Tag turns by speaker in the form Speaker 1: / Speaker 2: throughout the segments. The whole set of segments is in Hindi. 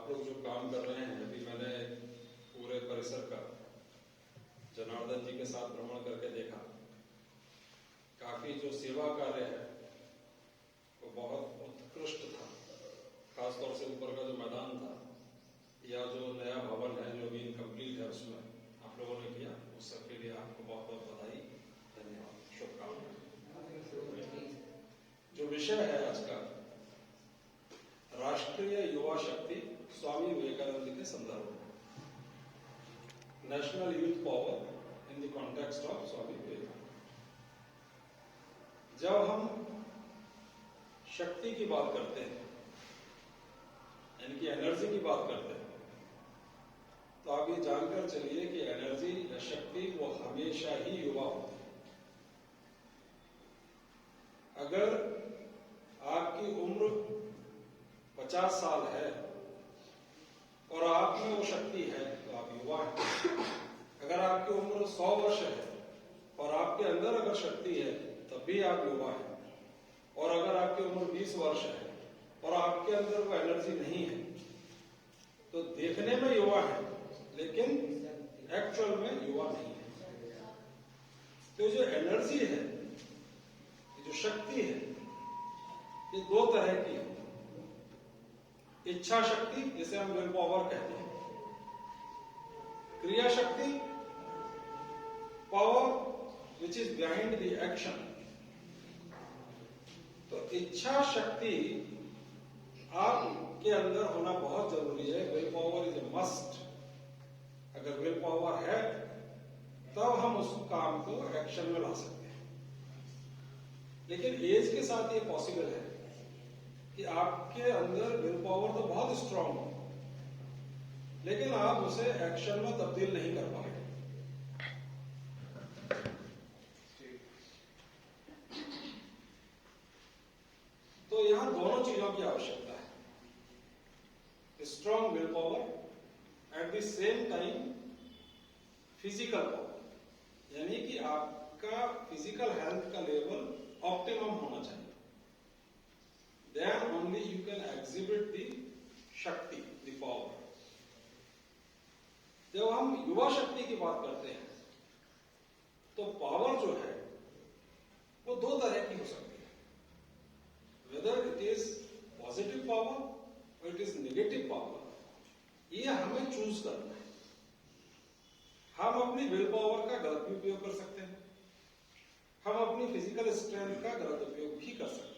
Speaker 1: आप लोग जो काम कर रहे हैं, अभी मैंने पूरे परिसर का जनार्दन जी के साथ भ्रमण करके देखा। काफी जो सेवा कार्य है वो बहुत उत्कृष्ट था। खासतौर से ऊपर का जो मैदान था या जो नया भवन है जो अभी इनकम्प्लीट है, उसमें आप लोगों ने किया, उस सबके लिए आपको बहुत बहुत बधाई, धन्यवाद, शुभकामनाएं। जो विषय है आज का, राष्ट्रीय युवा शक्ति स्वामी विवेकानंद के संदर्भ में, national youth power in the context of Swami Vivekananda. जब हम शक्ति की बात करते हैं, यानी कि एनर्जी की बात करते हैं, तो आप ये जानकर चलिए कि एनर्जी या शक्ति वो हमेशा ही युवा होती है। अगर आपकी उम्र 50 साल है और आप में वो शक्ति है तो आप युवा हैं। अगर आपकी उम्र 100 वर्ष है और आपके अंदर अगर शक्ति है तब भी आप युवा हैं। और अगर आपकी उम्र 20 वर्ष है और आपके अंदर वो एनर्जी नहीं है तो देखने में युवा है लेकिन एक्चुअल में युवा नहीं है। तो जो एनर्जी है, जो शक्ति है, ये दो तरह की है। इच्छा शक्ति, जिसे हम विल पावर कहते हैं, क्रिया शक्ति, power which is behind the action. तो इच्छा शक्ति आपके अंदर होना बहुत जरूरी है। Will power is a must. अगर विल पावर है तब हम उस काम को एक्शन में ला सकते हैं। लेकिन एज के साथ ये पॉसिबल है कि आपके अंदर विल पावर तो बहुत स्ट्रांग हो लेकिन आप उसे एक्शन में तब्दील नहीं कर पाए। तो यहां दोनों चीजों की आवश्यकता है, strong will power at the same time physical power, यानी कि आपका फिजिकल हेल्थ का लेवल ऑप्टिमम होना चाहिए। Then only you can exhibit the शक्ति, the power. जब हम युवा शक्ति की बात करते हैं तो पावर जो है वो दो तरह की हो सकती है, whether it is positive power or it is negative power, ये हमें चूज करना है। हम अपनी विल पावर का गलत भी उपयोग कर सकते हैं, हम अपनी फिजिकल स्ट्रेंथ का गलत उपयोग भी कर सकते हैं।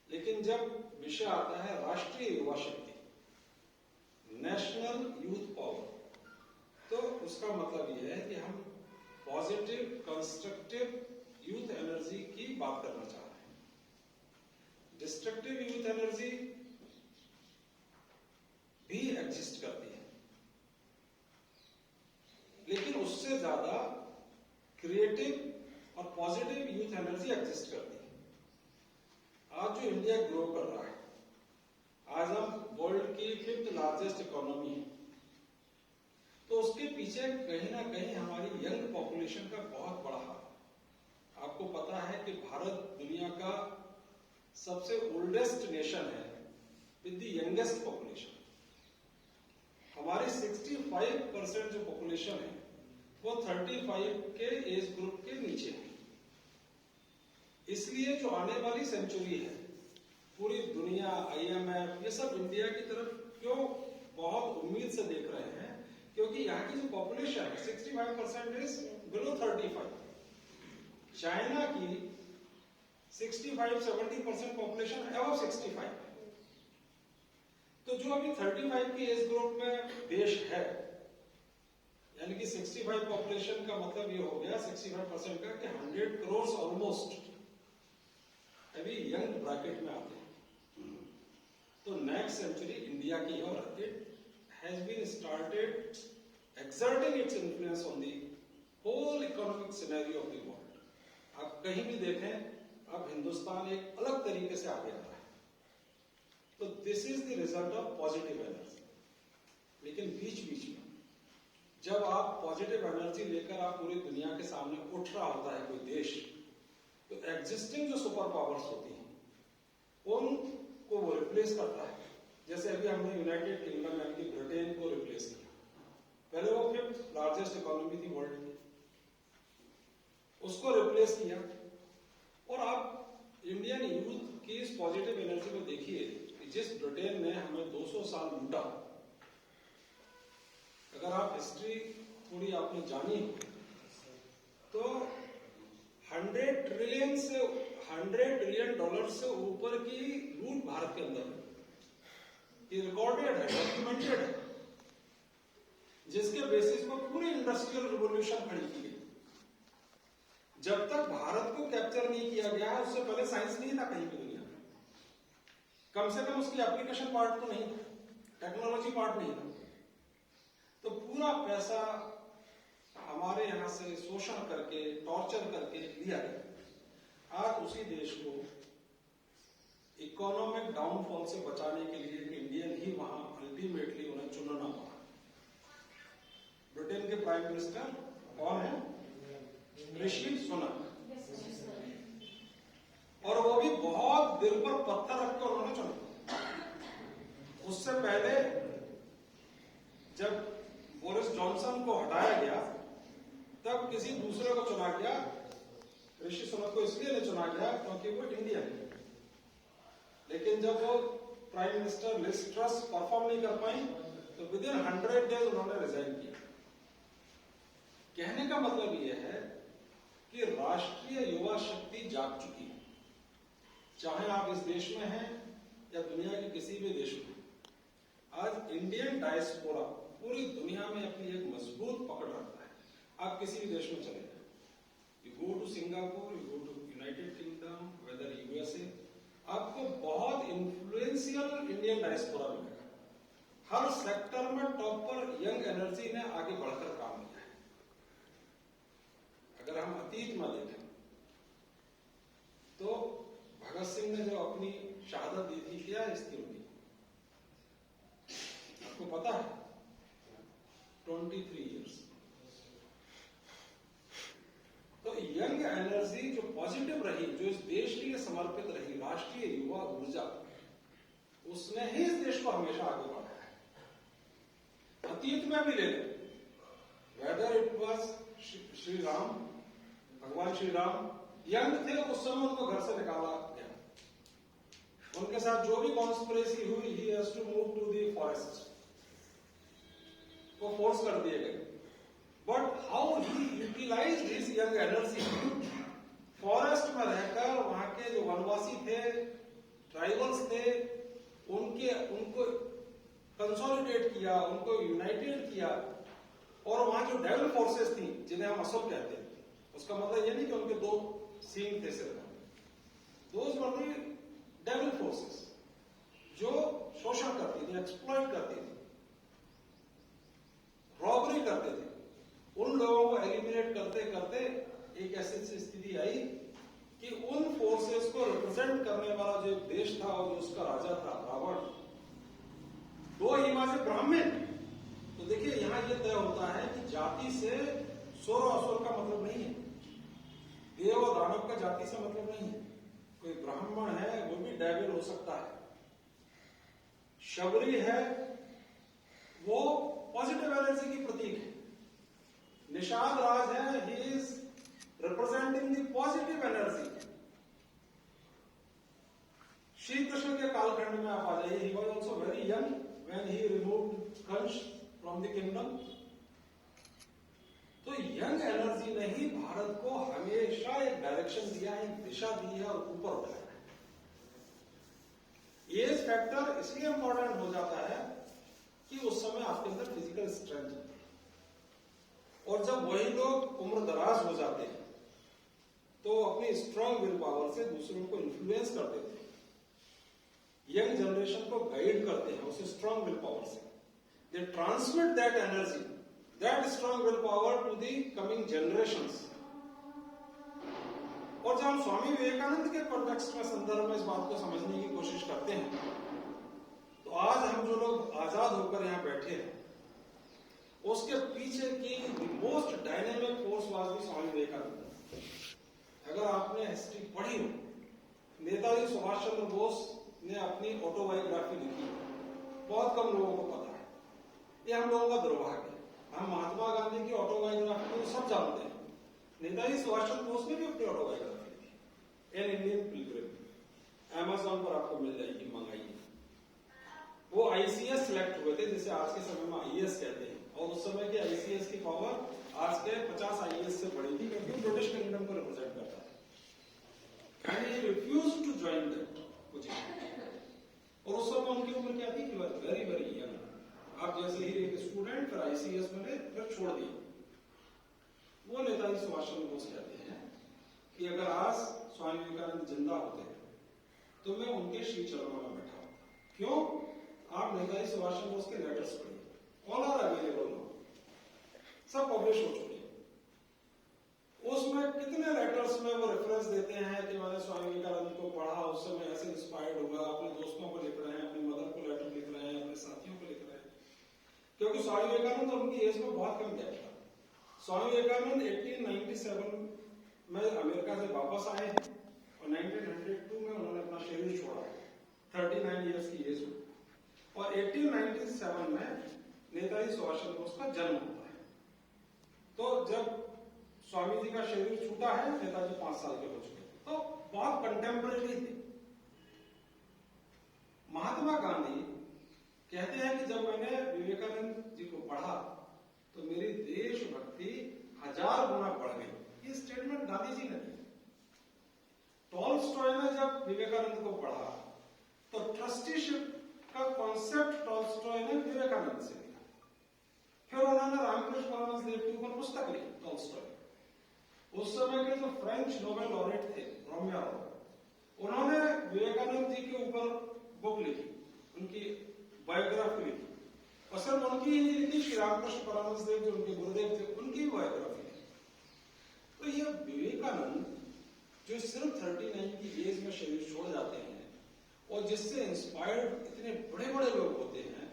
Speaker 1: लेकिन जब विषय आता है राष्ट्रीय युवा शक्ति, नेशनल यूथ पावर, तो उसका मतलब यह है कि हम पॉजिटिव कंस्ट्रक्टिव यूथ एनर्जी की बात करना चाह रहे हैं। डिस्ट्रक्टिव यूथ एनर्जी भी एग्जिस्ट करती है लेकिन उससे ज्यादा क्रिएटिव और पॉजिटिव यूथ एनर्जी एग्जिस्ट करती है। आज जो इंडिया ग्रो कर रहा है, आज हम वर्ल्ड की 5th लार्जेस्ट इकोनॉमी है, तो उसके पीछे कहीं ना कहीं हमारी यंग पॉपुलेशन का बहुत बड़ा हाथ। आपको पता है कि भारत दुनिया का सबसे ओल्डेस्ट नेशन है विद द यंगेस्ट पॉपुलेशन। हमारी 65% जो पॉपुलेशन है वो 35 के एज ग्रुप के नीचे है। इसलिए जो आने वाली सेंचुरी है, पूरी दुनिया, IMF, ये सब इंडिया की तरफ क्यों बहुत उम्मीद से देख रहे हैं, क्योंकि यहाँ की जो पॉपुलेशन है 65% इज बिलो 35। चाइना की 65-70% पॉपुलेशन अबव 65। तो जो अभी 35 की एज ग्रुप में देश है, यानी कि 65 पॉपुलेशन का मतलब ये हो गया 65% का कि 100 करोड़ ऑलमोस्ट अभी यंग ब्रैकेट में आते हैं। तो नेक्स्ट सेंचुरी इंडिया की, और it has been started exerting its influence on the whole economic scenario of the world. आप कहीं भी देखें, अब हिंदुस्तान एक अलग तरीके से आगे आ रहा है। तो this is the result of positive energy. लेकिन बीच बीच में जब आप पॉजिटिव एनर्जी लेकर आप पूरी दुनिया के सामने उठ रहा होता है कोई देश, तो एग्जिस्टिंग जो सुपर पावर्स होती हैं उनको वो रिप्लेस करता है। जैसे अभी हमने यूनाइटेड किंगडम यानी कि ब्रिटेन को रिप्लेस किया, पहले वो 5th लार्जेस्ट इकोनॉमी थी वर्ल्ड की, उसको रिप्लेस किया। और आप इंडियन यूथ की इस पॉजिटिव एनर्जी को देखिए कि जिस ब्रिटेन ने हमें 200 साल लूटा, अगर आप हिस्ट्री थोड़ी आपने जानी तो 100 ट्रिलियन डॉलर से ऊपर की लूट भारत के अंदर ये रिकॉर्डेड है, डॉक्यूमेंटेड है, जिसके बेसिस पर पूरी इंडस्ट्रियल रिवोल्यूशन खड़ी की गई। जब तक भारत को कैप्चर नहीं किया गया, उससे पहले साइंस नहीं था कहीं भी दुनिया में, कम से कम उसकी एप्लीकेशन पार्ट तो नहीं था, टेक्नोलॉजी पार्ट नहीं था। तो पूरा पैसा हमारे यहां से शोषण करके, टॉर्चर करके लिया गया। आज उसी देश को इकोनॉमिक डाउनफॉल से बचाने के लिए इंडियन ही वहां अल्टीमेटली उन्हें चुनना पड़ा। ब्रिटेन के प्राइम मिनिस्टर कौन है? ऋषि सुनक। और वो भी बहुत दिल पर पत्थर रख कर उन्होंने चुना। उससे पहले जब बोरिस जॉनसन को हटाया गया तब किसी दूसरे को चुना गया। ऋषि सुनक को इसलिए नहीं चुना गया क्योंकि वो इंडियन है। लेकिन जब वो prime minister Liz Truss perform नहीं कर पाई तो विदिन 100 डेज उन्होंने रिजाइन किया। कहने का मतलब यह है कि राष्ट्रीय युवा शक्ति जाग चुकी है, चाहे आप इस देश में हैं या दुनिया के किसी भी देश में। आज इंडियन डायस्पोरा पूरी दुनिया में अपनी एक मजबूत पकड़ रखता है। आप किसी भी देश में चले जाए, you go to Singapore, you go to United Kingdom, whether USA, आपको बहुत इन्फ्लुएंशियल इंडियन डायस्पोरा मिलेगा। हर सेक्टर में टॉप पर यंग एनर्जी ने आगे बढ़कर काम किया है। अगर हम अतीत में देखें तो भगत सिंह ने जो अपनी शहादत दी थी, क्या स्थिति होगी आपको पता है? 23 इयर्स। तो यंग एनर्जी जो पॉजिटिव रही, जो इस देश के लिए समर्पित रही, राष्ट्रीय युवा ऊर्जा, उसने ही इस देश को हमेशा आगे बढ़ाया है। अतीत में भी ले लें, whether it was Shri Ram, भगवान श्री राम यंग थे, उस समय उनको घर से निकाला गया, उनके साथ जो भी कॉन्स्पिरेसी हुई, he has to move to the forest, वो फोर्स कर दिए गए। But how he utilized his young energy, forest में रहकर वहां के जो वनवासी थे, ट्राइबल्स थे, उनको कंसोलिडेट किया, उनको यूनाइटेड किया। और वहां जो डेविल फोर्सेस थी, जिन्हें हम असुर कहते हैं, उसका मतलब ये नहीं कि उनके 2 सींग थे सिर में, those were the devil forces जो शोषण करती थी, एक्सप्लॉइट करती थी, रॉबरी करते थे। उन लोगों को एलिमिनेट करते करते एक ऐसी स्थिति आई कि उन फोर्सेस को रिप्रेजेंट करने वाला जो देश था और जो उसका राजा था रावण, दो ही वहां से ब्राह्मण। तो देखिए यहां यह तय होता है कि जाति से सुर और असुर का मतलब नहीं है, देव और दानव का जाति से मतलब नहीं है। कोई ब्राह्मण है वो भी डेविल हो सकता है, शबरी है वो पॉजिटिव एनर्जी की प्रतीक है, निषाद राज है, he is representing the positive energy. Shri Krishna के कालखंड में आप आ जाइए, he was also very young when he removed Kans from the kingdom. तो यंग एनर्जी ने ही भारत को हमेशा एक डायरेक्शन दिया है, एक दिशा दी है और ऊपर उठाया है। एज फैक्टर इसलिए इंपॉर्टेंट हो जाता है कि उस समय आपके अंदर फिजिकल स्ट्रेंथ है, और जब वही लोग उम्र दराज हो जाते हैं तो अपनी स्ट्रॉन्ग विल पावर से दूसरों को इन्फ्लुएंस करते थे, यंग जनरेशन को गाइड करते हैं उस स्ट्रॉन्ग विल पावर से। They transmit that energy, that strong will power to the coming generations. और जब हम स्वामी विवेकानंद के कॉन्टेक्स्ट में, संदर्भ में इस बात को समझने की कोशिश करते हैं, तो आज हम जो लोग आजाद होकर यहां बैठे हैं, उसके पीछे की most dynamic force was the Swami Vivekananda. अगर आपने हिस्ट्री पढ़ी हो, नेताजी सुभाष चंद्र बोस ने अपनी ऑटोबायोग्राफी लिखी, ये हम लोगों का दुर्भाग्य है। हम महात्मा गांधी की ऑटोबायोग्राफी को सब जानते हैं, नेताजी सुभाष चंद्र बोस ने भी अपनी ऑटोबायोग्राफी लिखी, एन इंडियन पिलग्रिम, अमेज़न पर आपको मिल जाएगी, मंगाइए। वो आईसीएस सिलेक्ट हुए थे, जिसे आज के समय में आईएएस कहते हैं, और उस समय के आईसीएस की पावर आज के 50 आईएएस से बड़ी थी, क्योंकि ब्रिटिश किंगडम को रिप्रेजेंट करता था। And he refused to join that position. और उस समय उनकी उम्र क्या थी? Very very young. आप जैसे ही एक स्टूडेंट, फिर आईसीएस बने, फिर छोड़ दिए। वो नेताजी सुभाष चंद्र बोस कहते हैं कि अगर आज स्वामी विवेकानंद जिंदा होते तो मैं उनके श्री चरणों में बैठा होता। क्यों? आप नेताजी सुभाष चंद्र बोस के लेटर्स पढ़िए, ऑल आर अवेलेबल नाउ, सब पब्लिश हो चुके हैं। उसमें कितने लेटर्स में वो रेफरेंस देते हैं कि मैंने स्वामी विवेकानंद को पढ़ा, उस समय ऐसे इंस्पायर्ड हुआ, अपने दोस्तों को लिख रहे हैं, अपनी मदर को लेटर लिख रहे हैं, अपने साथियों को लिख रहे हैं। क्योंकि स्वामी विवेकानंद और उनकी एज में बहुत कम गैप था। स्वामी विवेकानंद 1897 में अमेरिका से वापस आए और 1902 में उन्होंने अपना शरीर छोड़ा, 39 इयर्स की एज में। और 1897 में नेताजी सुभाष चंद्र बोस का जन्म होता है। तो जब स्वामी जी का शरीर छूटा है, नेताजी 5 साल के हो चुके, तो बहुत कंटेम्परेरी थे। महात्मा गांधी कहते हैं कि जब मैंने विवेकानंद जी को पढ़ा तो मेरी देशभक्ति 1000 गुना बढ़ गई। ये स्टेटमेंट गांधी जी ने दी। टॉलस्टॉय ने जब विवेकानंद को पढ़ा तो ट्रस्टीशिप का कॉन्सेप्ट टॉलस्टॉय ने विवेकानंद से लिया। फिर उन्होंने रामकृष्ण परमहंस देव के ऊपर पुस्तक लिखी टॉलस्टॉय। उस समय के जो फ्रेंच नोबेल लॉरेट थे, रोमियो, उन्होंने विवेकानंद जी के ऊपर बुक लिखी, उनकी बायोग्राफी लिखी। और सिर्फ उनकी ही नहीं लिखी, श्री रामकृष्ण परमहंस देव जो उनके गुरुदेव थे, उनकी भी बायोग्राफी लिखी। तो ये विवेकानंद जो सिर्फ 39 की एज में शरीर छोड़ जाते हैं और जिससे इंस्पायर्ड इतने बड़े बड़े लोग होते हैं,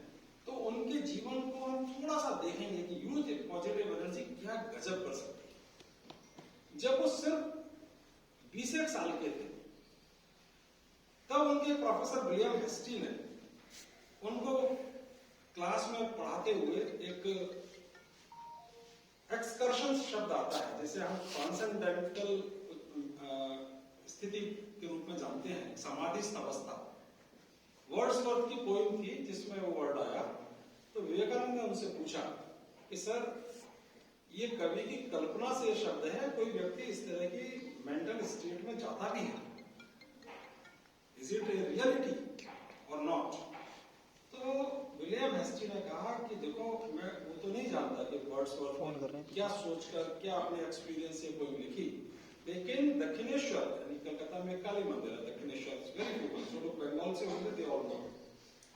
Speaker 1: तो उनके जीवन को हम थोड़ा सा देखेंगे कि यूथ एक पॉजिटिव एनर्जी क्या गजब कर सकती है। जब वो सिर्फ 20 साल के थे, तब उनके प्रोफेसर विलियम हेस्टी ने उनको क्लास में पढ़ाते हुए एक एक्सकर्शन शब्द आता है, जिसे हम ट्रांसेंडेंटल स्थिति के रूप में जानते हैं, समाधिस्थ अवस्था। वर्ड्सवर्थ की पोएम थी जिसमें वो वर्ड आया। तो विवेकानंद ने उनसे पूछा कि सर, ये कवि की कल्पना से शब्द है, कोई व्यक्ति इस तरह की मेंटल स्टेट में जाता भी है, इज इट ए रियलिटी और नॉट? तो विलियम हेस्टी ने कहा कि देखो, मैं वो तो नहीं जानता कि वर्ड्सवर्थ क्या सोचकर, क्या अपने एक्सपीरियंस से पोएम लिखी, लेकिन दक्षिणेश्वर, यानी कलकत्ता में काली मंदिर है, दक्षिणेश्वर वेरी फेमस, जो लोग बंगाल से होंगे दे ऑल नो,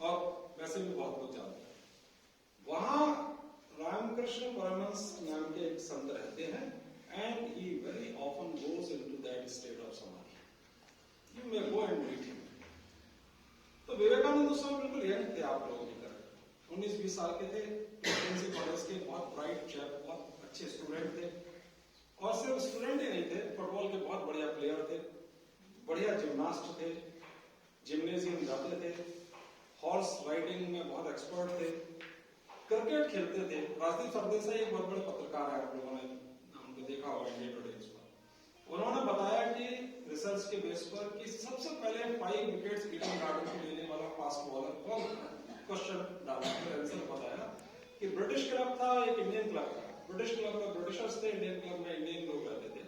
Speaker 1: और वैसे भी बहुत लोग जानते हैं। वहां रामकृष्ण परमहंस नाम के एक संत रहते हैं, and he very often goes into that state of samadhi. You may go and read him. तो विवेकानंद उस समय बिल्कुल यंग थे, आप लोगों की तरह 19-20 साल के थे, प्रेसिडेंसी कॉलेज के बहुत ब्राइट चैप, बहुत अच्छे स्टूडेंट थे। और सिर्फ स्टूडेंट ही नहीं थे, फुटबॉल के बहुत बढ़िया प्लेयर थे, बढ़िया जिम्नास्ट थे, जिम्नेजियम जाते थे, हॉर्स राइडिंग में बहुत एक्सपर्ट थे, क्रिकेट खेलते थे। राजदीप सरदेसाई एक बहुत बड़े पत्रकार है, आप लोगों ने उनको देखा होगा इंडिया टुडे पर। उन्होंने बताया कि रिसर्च के बेस पर कि सबसे पहले 5 विकेट्स ईडन गार्डन को लेने वाला फास्ट बॉलर कौन था, क्वेश्चन डाला, फिर आंसर बताया कि ब्रिटिश क्लब था, एक इंडियन क्लब था। ब्रिटिश क्लब में ब्रिटिशर्स थे, इंडियन क्लब में इंडियन लोग रहते थे।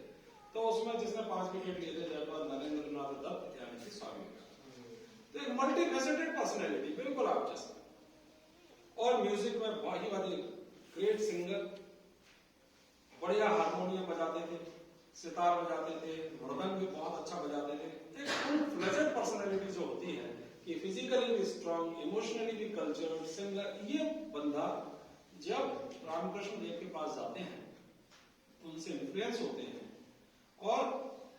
Speaker 1: तो उसमें जिसने 5 विकेट लिए थे, दैट वाज नरेंद्रनाथ दत्त, यानी कि स्वामी विवेकानंद। तो एक मल्टी फैसेटेड पर्सनैलिटी, बिल्कुल आप जैसा। और म्यूजिक में बहुत ही ग्रेट सिंगर, बढ़िया हारमोनियम बजाते थे, सितार बजाते थे, मृदंग भी बहुत अच्छा बजाते थे। एक फुल फ्लेजेड पर्सनैलिटी जो होती है कि फिजिकली भी स्ट्रांग, इमोशनली भी कल्चर्ड सिंगर, ये बंदा जब रामकृष्ण देव के पास जाते हैं, उनसे इन्फ्लुएंस होते हैं और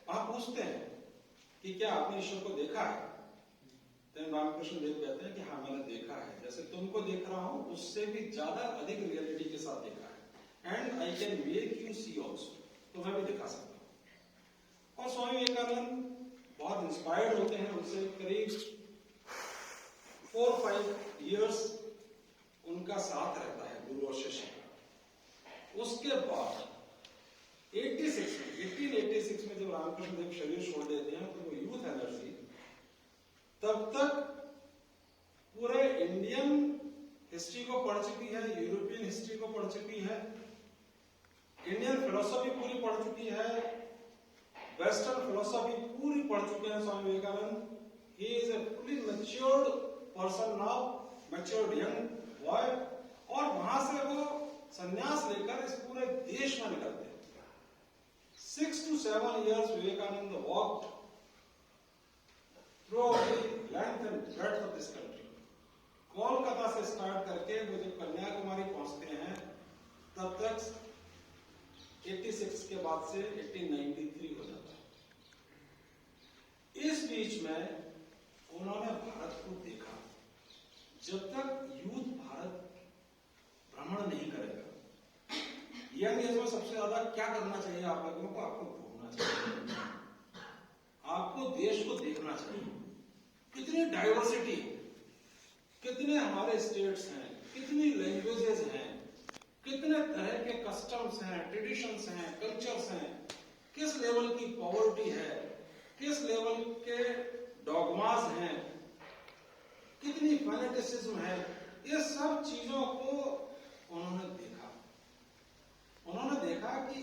Speaker 1: आप पूछते हैं कि क्या आपने ईश्वर को देखा है? तो रामकृष्ण देव कहते हैं कि हाँ, मैंने देखा है, जैसे तुमको देख रहा हूं, उससे भी ज्यादा अधिक रियलिटी के साथ देखा है। And I can make you see also, तो मैं भी दिखा सकता हूं। और स्वामी विवेकानंद बहुत इंस्पायर्ड होते हैं उनसे। करीब 4-5 years उनके उनका साथ रहता है, गुरु और शिष्य का। उसके बाद 1886 में जब रामकृष्ण देव शरीर छोड़ देते हैं तो वो यूथ एनर्जी तब तक पूरे इंडियन हिस्ट्री को पढ़ चुकी है, यूरोपियन हिस्ट्री को पढ़ चुकी है, इंडियन फिलोसॉफी पूरी पढ़ चुकी है, वेस्टर्न फिलोसॉफी पूरी पढ़ चुके हैं Swami Vivekananda. He is a fully matured person now, matured young boy. और वहां से वो संन्यास लेकर इस पूरे देश में निकलते हैं। 6 to 7 years Vivekananda walked through the length and breadth of this country. Kolkata से स्टार्ट करके वो जब कन्याकुमारी पहुंचते हैं तब तक 86 के बाद से 1893 हो जाता है। इस बीच में उन्होंने भारत को देखा। जब तक यूथ भारत भ्रमण नहीं करेगा, यंग एज में सबसे ज्यादा क्या करना चाहिए आप लोगों को? आपको घूमना चाहिए, आपको देश को देखना चाहिए। कितनी डाइवर्सिटी, कितने हमारे स्टेट्स हैं, कितनी लैंग्वेजेस हैं, कितने तरह के कस्टम्स हैं, ट्रेडिशंस हैं, कल्चर्स हैं, किस लेवल की पॉवर्टी है, किस लेवल के डॉगमास हैं, कितनी फैनेटिसिज्म है। ये सब चीजों को उन्होंने देखा। उन्होंने देखा कि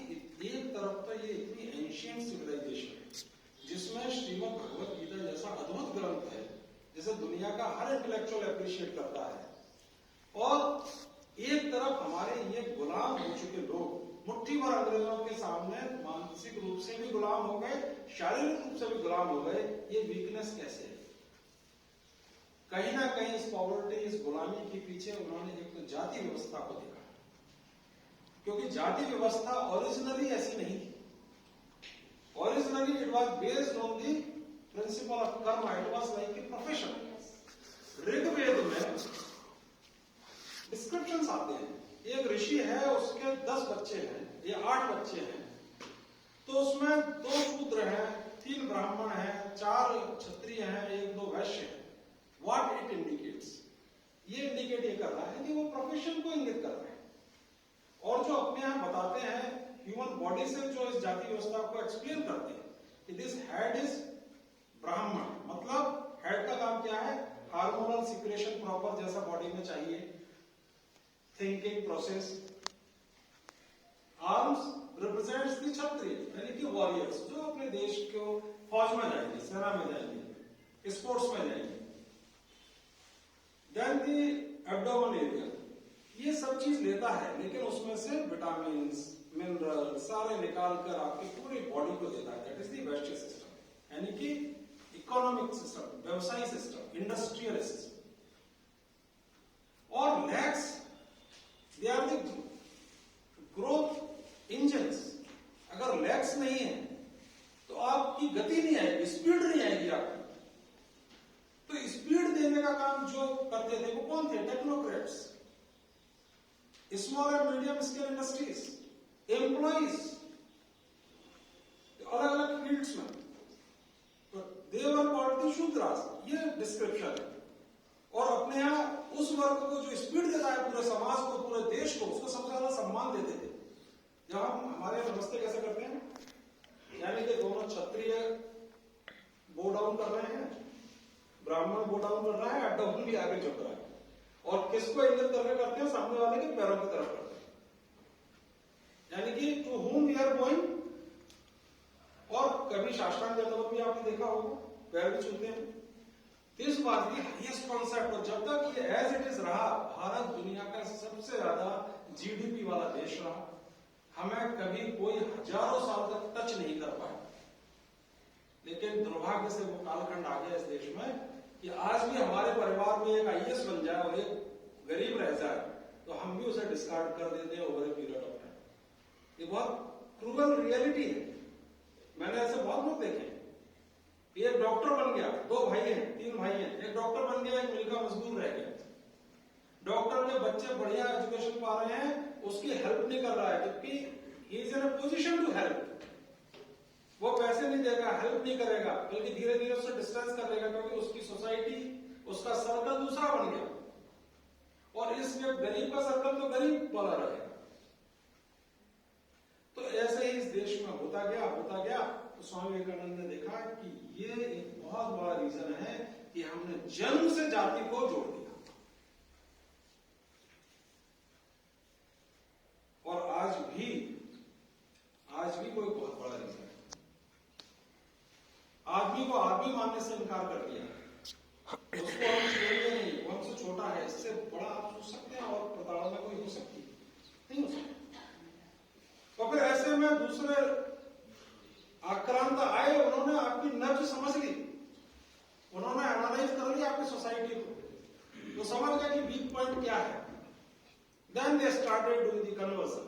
Speaker 1: एक तरफ तो ये इतनी एंशिएंट सिविलाइजेशन है जिसमें श्रीमद् भगवत गीता जैसा अद्भुत ग्रंथ है जिसे दुनिया का हर इंटेलेक्चुअल अप्रिशिएट करता है, और एक तरफ हमारे ये गुलाम हो चुके लोग मुट्ठी भर अंग्रेजों के सामने मानसिक रूप से भी गुलाम हो गए, शारीरिक रूप से भी गुलाम हो गए। ये वीकनेस कैसे है? कहीं ना कहीं इस पॉवर्टी, इस गुलामी के पीछे उन्होंने एक तो जाति व्यवस्था को देखा, क्योंकि जाति व्यवस्था ओरिजिनली ऐसी नहीं थी। Originally it was based on the principle of karma, it was like a profession. Rigveda में डिस्क्रिप्शंस आते हैं, एक ऋषि है, उसके 10 बच्चे हैं या 8 बच्चे हैं, तो उसमें 2 शूद्र हैं, 3 ब्राह्मण हैं, 4 क्षत्रिय हैं, 1-2 वैश्य हैं। What it indicates? ये इंडिकेट ये कर रहा है कि वो प्रोफेशन को इंगित कर रहे हैं। और जो अपने यहां बताते हैं ह्यूमन बॉडी से जो इस जाति व्यवस्था को एक्सप्लेन करते हैं कि दिस हेड इज ब्राह्मण, मतलब हेड का काम क्या है? हार्मोनल सिक्रेशन प्रॉपर जैसा बॉडी में चाहिए, thinking process. Arms represents the Kshatriya, यानी कि वॉरियर्स जो अपने देश को फौज में जाएंगे, सेना में जाएंगे, स्पोर्ट्स में जाएंगे। देन द एब्डोमेन एरिया, ये सब चीज लेता है, लेकिन उसमें से विटामिन, मिनरल सारे निकाल कर आपकी पूरी बॉडी को देता है। That is the western system, यानी कि इकोनॉमिक सिस्टम, व्यवसायी सिस्टम, इंडस्ट्रियल सिस्टम। और legs, they are the growth engines. अगर लेग्स नहीं है तो आपकी गति नहीं आएगी, स्पीड नहीं आएगी आपकी। तो स्पीड देने का काम जो करते थे वो कौन थे? Technocrats, small and medium scale industries, employees अलग अलग फील्ड्स में। तो दे वर कॉल्ड द शूद्रास, ये डिस्क्रिप्शन है। और अपने यहां उस वर्ग को जो स्पीड देता है पूरे समाज को, पूरे देश को, उसको सबसे ज्यादा सम्मान देते थे। जब हम हमारे नमस्ते कैसे करते हैं, यानी कि दोनों क्षत्रिय बो डाउन कर रहे हैं, ब्राह्मण बो डाउन कर रहा है, अड्डा भी आगे झुक रहा है, और किसको इंगित करके करते हैं? सामने वाले के पैरों की तरफ करते हैं, यानी कि to whom we are going. और कभी साष्टांग करते वक्त भी आपने देखा होगा, पैर भी छूते हैं। This was the highest concept. और जब तक ये एज इट इज रहा, भारत दुनिया का सबसे ज्यादा जीडीपी वाला देश रहा। हमें कभी कोई हजारों साल तक टच नहीं कर पाया, लेकिन दुर्भाग्य से वो कालखंड आ गया इस देश में कि आज भी हमारे परिवार में एक आईएएस बन जाए और एक गरीब रह जाए तो हम भी उसे डिस्कार्ड कर देते हैं over a period of time. ये बहुत क्रूअल रियलिटी है। मैंने ऐसे बहुत लोग देखे। एक डॉक्टर बन गया, 2 भाई हैं, 3 भाई हैं, एक डॉक्टर बन गया, एक मिल का मजदूर रह गया। डॉक्टर के बच्चे बढ़िया एजुकेशन पा रहे हैं, उसकी हेल्प नहीं कर रहा है, जबकि he is in a position to help. वो पैसे नहीं देगा, हेल्प नहीं करेगा, बल्कि धीरे धीरे उससे डिस्टेंस कर लेगा, क्योंकि उसकी सोसाइटी, उसका सर्कल दूसरा बन गया। और इस ऑब्वियसली गरीब का सर्कल तो गरीब वाला रहेगा। तो ऐसे ही इस देश में होता गया। तो स्वामी विवेकानंद ने देखा कि ये एक बहुत बड़ा रीजन है कि हमने जन्म से जाति को जोड़ दिया। और आज भी कोई बहुत बड़ा रीजन है। आदमी को आदमी मानने से इनकार कर दिया, उसको हम छोड़ते नहीं, वो हमसे छोटा है, इससे बड़ा आप सोच सकते हैं और प्रताड़ना कोई हो सकती नहीं हो सकती। तो फिर ऐसे में दूसरे आक्रांत आए, उन्होंने आपकी नब्ज समझ ली, उन्होंने एनालाइज कर लिया आपकी सोसाइटी को, वो समझ गए कि वीक पॉइंट क्या है। Then they started doing the conversion.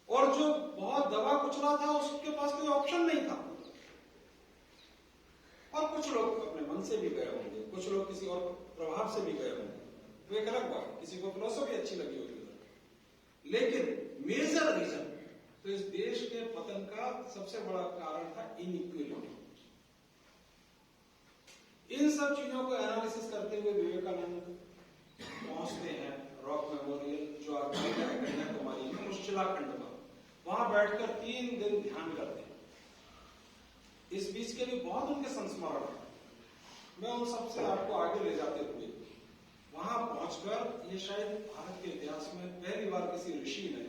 Speaker 1: और जो बहुत दबा कुचला था उसके पास कोई ऑप्शन नहीं था। और कुछ लोग अपने मन से भी गए होंगे, कुछ लोग किसी और प्रभाव से भी गए होंगे, वो एक अलग बात, किसी को फिलोसफी अच्छी लगी होगी। लेकिन मेजर रीजन तो इस देश के पतन का सबसे बड़ा कारण था इनइक्वालिटी। इन सब चीजों को एनालिसिस करते हुए विवेकानंद पहुंचते हैं रॉक मेमोरियल, जो आप कन्याकुमारी में उस शिलाखंड पर, वहां बैठकर 3 दिन ध्यान करते हैं। इस बीच के भी बहुत उनके संस्मरण है, मैं उन सबसे आपको आगे ले जाते हुए वहां पहुंचकर, ये शायद भारत के इतिहास में पहली बार किसी ऋषि ने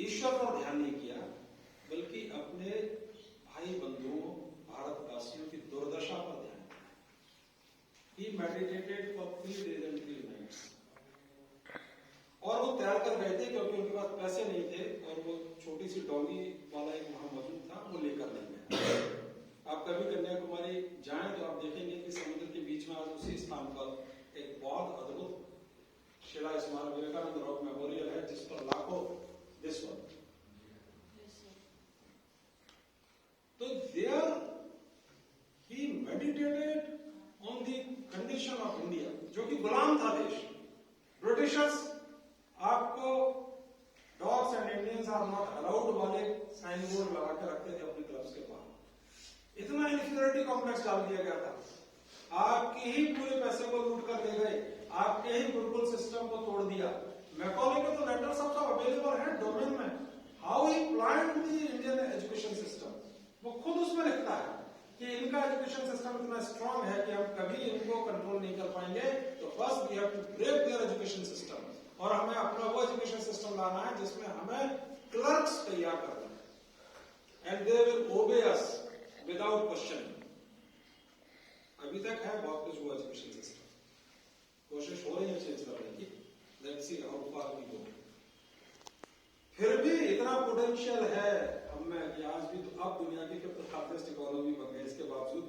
Speaker 1: ईश्वर पर ध्यान नहीं किया, बल्कि अपने भाई बंधुओं भारतवासियों की दुर्दशा पर ध्यान किया। He meditated for 3 days and 3 nights। और वो तैयार कर गए थे क्योंकि उनके पास पैसे नहीं थे, और वो छोटी सी डॉगी वाला एक वहां मौजूद था, वो लेकर नहीं गए। आप कभी कन्याकुमारी जाएं तो आप देखेंगे कि समुद्र के बीच में आज उसी स्थान पर एक बहुत अद्भुत शिला स्मारक विवेकानंद रॉक मेमोरियल है, जिस पर लाखों दिस वन। तो there he meditated on the condition of India, जो कि गुलाम था देश। ब्रिटिशर्स आपको dogs and Indians are not allowed वाले साइन बोर्ड लगा के रखते थे अपने क्लब्स के बाहर। इतना इन्फीरियरिटी कॉम्प्लेक्स डाल दिया गया था। आपके ही पूरे पैसे को लूट कर ले गए, आपके ही गुरुकुल सिस्टम को तोड़ दिया। मैकॉले के तो लेटर्स सब अवेलेबल है डोमेन में, how he planned the Indian education system. वो खुद उसमें लिखता है कि इनका एजुकेशन सिस्टम इतना स्ट्रांग है कि हम कभी इनको कंट्रोल नहीं कर पाएंगे, तो first we have to break their education system, और हमें अपना वो एजुकेशन सिस्टम लाना है जिसमें हमें क्लर्क्स तैयार करना है, एंड दे विल ओबे अस विदाउट क्वेश्चन। अभी तक है बहुत कुछ वो एजुकेशन सिस्टम, कोशिश हो रही है चेंज करने की, let's see how far we go. फिर भी इतना पोटेंशियल है हमें कि आज भी तो अब दुनिया की फास्टेस्ट इकोनॉमी बन गई, इसके बावजूद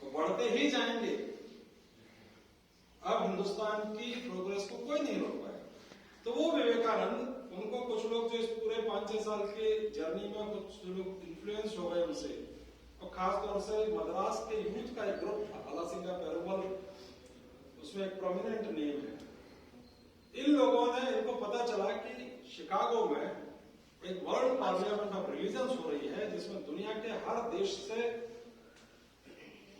Speaker 1: तो बढ़ते ही जाएंगे। अब हिंदुस्तान की प्रोग्रेस को कोई नहीं रोक पाएगा। तो वो विवेकानंद, उनको कुछ लोग जो इस पूरे 5-6 साल के जर्नी में कुछ लोग इन्फ्लुएंस हो गए उनसे, और खासतौर से मद्रास के यूथ का एक ग्रुप था, अलासिंगा पेरुमल, उसमें एक प्रोमिनेंट नेम है। इन लोगों ने, इनको पता चला कि शिकागो में एक वर्ल्ड पार्लियामेंट ऑफ रिलीजन्स हो रही है, जिसमें दुनिया के हर देश से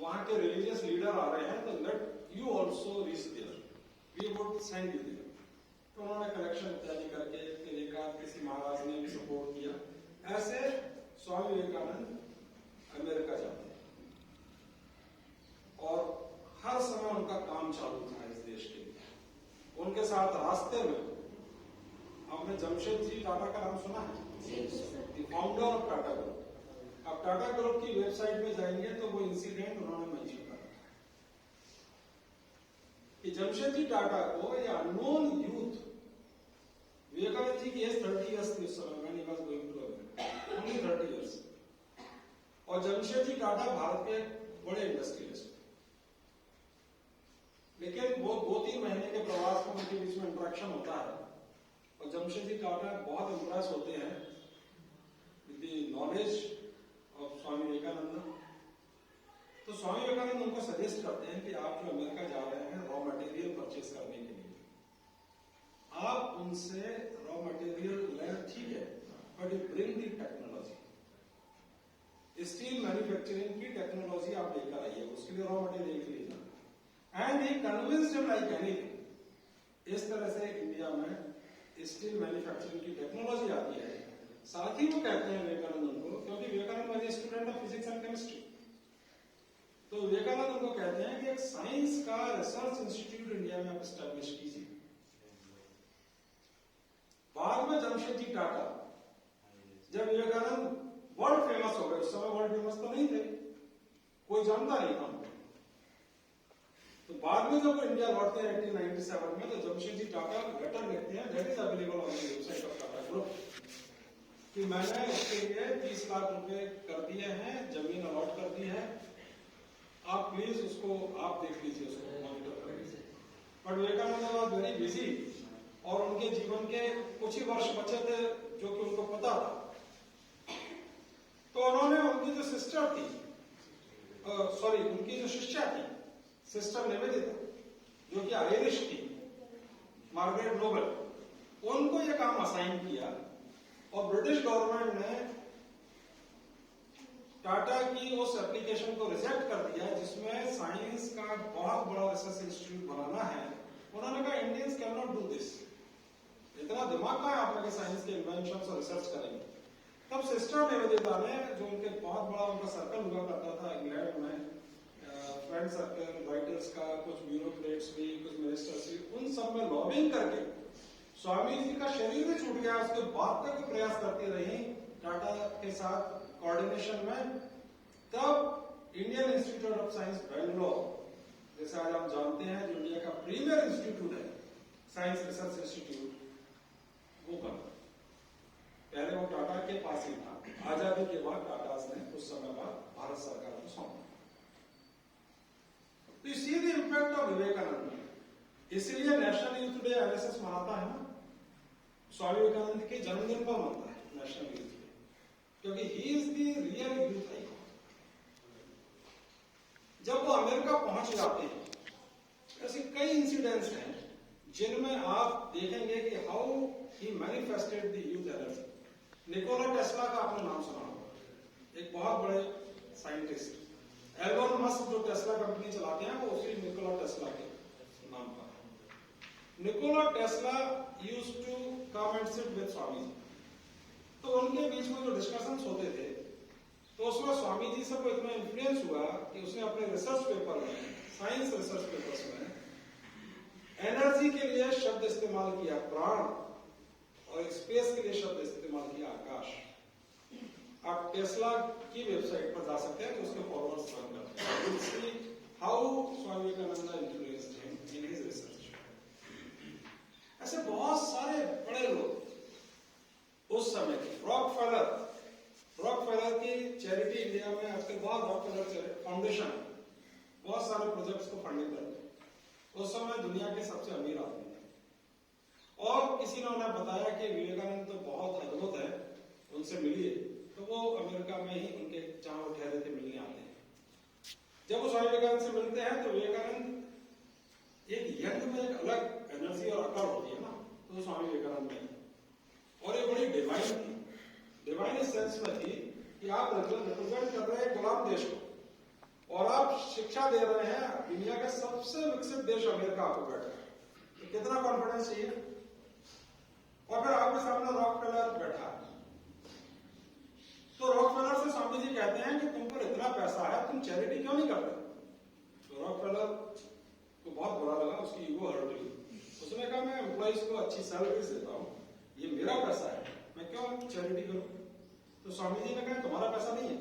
Speaker 1: वहां के रिलीजियस लीडर आ रहे हैं, तो let you also reach there, we would send you there. तो उन्होंने कलेक्शन इत्यादि करके, फिर एक आध किसी महाराज ने भी सपोर्ट किया। ऐसे स्वामी विवेकानंद अमेरिका जाते हैं, और हर समय उनका काम चालू था इस देश के लिए। उनके साथ रास्ते में आपने जमशेद जी टाटा का नाम सुना है, फाउंडर ऑफ टाटा ग्रुप। आप टाटा ग्रुप की वेबसाइट में जाएंगे तो वो इंसिडेंट उन्होंने मेंशन करा कि जमशेद जी टाटा को ये अननोन यूथ, विवेकानंद जी की एज 30 इयर्स थी उस समय, when he was going to America, only 30 years। और जमशेद जी टाटा भारत के बड़े इंडस्ट्रियलिस्ट, लेकिन वो 2-3 महीने के प्रवास में उनके बीच में इंटरेक्शन होता है, और जमशेद जी टाटा बहुत इंप्रेस होते हैं with the knowledge of Swami Vivekananda. तो स्वामी विवेकानंद उनको सजेस्ट करते हैं कि आप जो अमेरिका जा रहे हैं रॉ मटेरियल परचेज करने के लिए, आप उनसे रॉ मटेरियल लें, ठीक है, but you bring the technology, steel manufacturing की टेक्नोलॉजी आप लेकर आइए, उसके लिए रॉ मटेरियल के लिए जाना। And he convinced him like anything. इस तरह से इंडिया में स्टील मैन्युफैक्चरिंग की टेक्नोलॉजी आती है। साथ ही वो कहते हैं विवेकानंद उनको, क्योंकि Vivekananda was student of physics and chemistry, तो विवेकानंद उनको कहते हैं कि एक साइंस का रिसर्च इंस्टीट्यूट इंडिया में आप स्टैब्लिश कीजिए। बाद में जमशेदजी टाटा, जब विवेकानंद वर्ल्ड फेमस हो गए, उस समय वर्ल्ड फेमस तो नहीं थे, कोई जानता नहीं था, तो बाद में जब वो इंडिया लौटते हैं 1897 में, तो जमशेदजी टाटा लेटर लिखते हैं, that is available on the website of Tata group, कि मैंने उसके लिए 30 लाख रुपए कर दिए हैं, जमीन अलॉट कर दी है, आप प्लीज उसको आप देख लीजिए, उसको मॉनिटर कर लीजिए। But Vivekananda was very busy, और उनके जीवन के कुछ ही वर्ष बचे थे जो कि उनको पता था, तो उन्होंने उनकी जो सिस्टर थी, उनकी जो शिष्या थी, सिस्टर निवेदिता, जो कि आयरिश थी, मार्गरेट नोबल, उनको यह काम असाइन किया, और ब्रिटिश गवर्नमेंट ने टाटा की उस एप्लीकेशन को रिजेक्ट कर दिया जिसमें साइंस का बहुत बड़ा रिसर्च इंस्टीट्यूट बनाना है। उन्होंने कहा Indians can not do this, इतना दिमाग का है आप लोग साइंस के इन्वेंशंस और रिसर्च करेंगे। तब सिस्टर निवेदिता ने, जो उनके बहुत बड़ा उनका सर्कल हुआ करता था इंग्लैंड में, फ्रेंड सर्कल, राइटर्स का, कुछ ब्यूरोक्रेट्स भी, कुछ मिनिस्टर्स भी, उन सब में लॉबिंग करके स्वामी जी का शरीर भी छूट गया, उसके बाद तक प्रयास करती रही टाटा के साथ कोऑर्डिनेशन में। तब Indian institute of science Bangalore, जैसे आज आप जानते हैं, जो इंडिया का प्रीमियर इंस्टीट्यूट है, साइंस रिसर्च इंस्टीट्यूट, वो बना। पहले वो टाटा के पास ही था, आजादी के बाद टाटा ने कुछ समय बाद भारत सरकार को सौंपा। तो you see the impact of Vivekananda. इसलिए नेशनल यूथ डे एनएसएस मनाता है ना, स्वामी विवेकानंद के जन्मदिन पर मनता है नेशनल यूथ डे, क्योंकि he is the real youth icon. जब वो अमेरिका पहुंच जाते हैं, ऐसे कई इंसिडेंट्स हैं जिनमें आप देखेंगे कि how he manifested the youth energy. Nikola Tesla का आपने नाम सुना होगा, एक बहुत बड़े साइंटिस्ट। एलोन मस्क जो टेस्ला कंपनी चलाते हैं, वो उसी निकोला टेस्ला के नाम पर है। Nikola Tesla used to come and sit with Swami ji, तो उनके बीच में जो डिस्कशंस होते थे, तो उसमें स्वामी जी से वो इतना इन्फ्लुएंस हुआ कि उसने अपने रिसर्च पेपर में, साइंस रिसर्च पेपर्स में, एनर्जी के लिए शब्द इस्तेमाल किया प्राण, और स्पेस के लिए शब्द इस्तेमाल किया आकाश। आप टेस्ला की वेबसाइट पर जा सकते हैं, तो उसके फॉरवर्ड्स रन करते हैं, you will see how Swami Vivekananda influenced him in his research. ऐसे बहुत सारे बड़े लोग उस समय के, रॉकफेलर की चैरिटी इंडिया में आजकल बहुत, रॉकफेलर फाउंडेशन बहुत सारे प्रोजेक्ट्स को फंडिंग करते हैं। उस समय दुनिया के सबसे अमीर आदमी थे, और किसी ने उन्हें बताया कि विवेकानंद तो बहुत अद्भुत है, उनसे मिलिए, तो वो अमेरिका में ही उनके जहां वो ठहरे थे मिलने आते हैं। जब वो स्वामी विवेकानंद से मिलते हैं, तो विवेकानंद एक यंग में एक अलग एनर्जी और अकड़ होती है ना, तो वो स्वामी विवेकानंद में, और ये बड़ी डिवाइन थी, डिवाइन इस सेंस में थी कि आप रिप्रेजेंट कर रहे हैं गुलाम देश को, और आप शिक्षा दे रहे हैं दुनिया के सबसे विकसित देश अमेरिका आपको बैठा है, तो कितना कॉन्फिडेंस चाहिए। और फिर आपके सामने रॉकफेलर बैठा है, तो रॉकफेलर से स्वामी जी कहते हैं कि तुम पर इतना पैसा है, तुम चैरिटी क्यों नहीं करते। तो रॉकफेलर को बहुत बुरा लगा, उसकी ईगो हर्ट हुई। उसने कहा मैं एम्प्लॉइज को अच्छी सैलरी देता हूँ, ये मेरा पैसा है, मैं क्यों चैरिटी करूं। तो स्वामी जी ने कहा तुम्हारा पैसा नहीं है,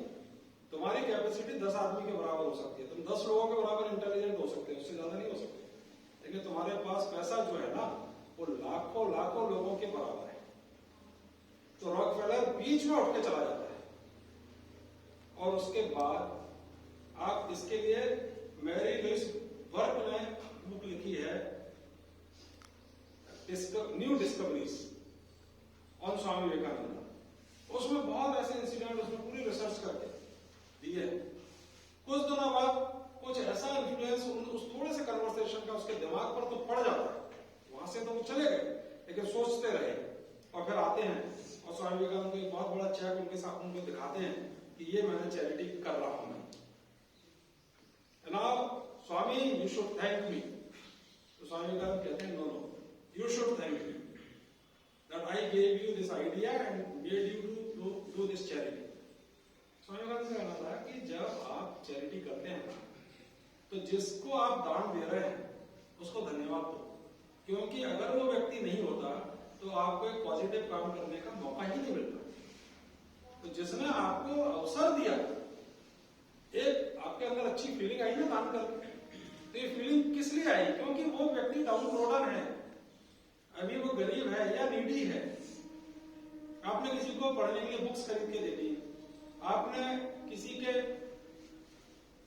Speaker 1: तुम्हारी कैपेसिटी 10 आदमी के बराबर हो सकती है, तुम 10 लोगों के बराबर इंटेलिजेंट हो सकते हो, उससे ज्यादा नहीं हो सकते, लेकिन तुम्हारे पास पैसा जो है ना, वो लाखों लाखों लोगों के बराबर है। तो रॉकफेलर बीच में उठ के चला जाता है, और उसके बाद आप इसके लिए मैरी लुइस वर्क ने बुक लिखी है, new discoveries on Swami Vivekananda. उसमें बहुत ऐसे इंसिडेंट, उसमें पूरी रिसर्च करके दी है। कुछ दिनों बाद कुछ ऐसा इन्फ्लुएंस उस थोड़े से कन्वर्सेशन का उसके दिमाग पर तो पड़ जाता है, वहां से तो वो चले गए, लेकिन सोचते रहे, और फिर आते हैं और स्वामी विवेकानंद को एक बहुत बड़ा चेक उनके साथ उनको दिखाते हैं कि ये मैंने चैरिटी कर रहा हूं। Now Swami you should thank me. तो स्वामी विवेकानंद कहते हैं no no, you should thank me that I gave you this idea and made you to do this charity. Swami Vivekananda का कहना था कि जब आप चैरिटी करते हैं तो जिसको आप दान दे रहे हैं उसको धन्यवाद दो, क्योंकि अगर वो व्यक्ति नहीं होता तो आपको एक पॉजिटिव काम करने का मौका ही नहीं मिलता। तो जिसने आपको अवसर दिया, एक आपके अंदर अच्छी फीलिंग आई ना दान करके, तो ये फीलिंग किस लिए आई? क्योंकि वो व्यक्ति डाउनरोडर है, अभी वो गरीब है या नीडी है। आपने किसी को पढ़ने के लिए बुक्स खरीद के दे दी, आपने किसी के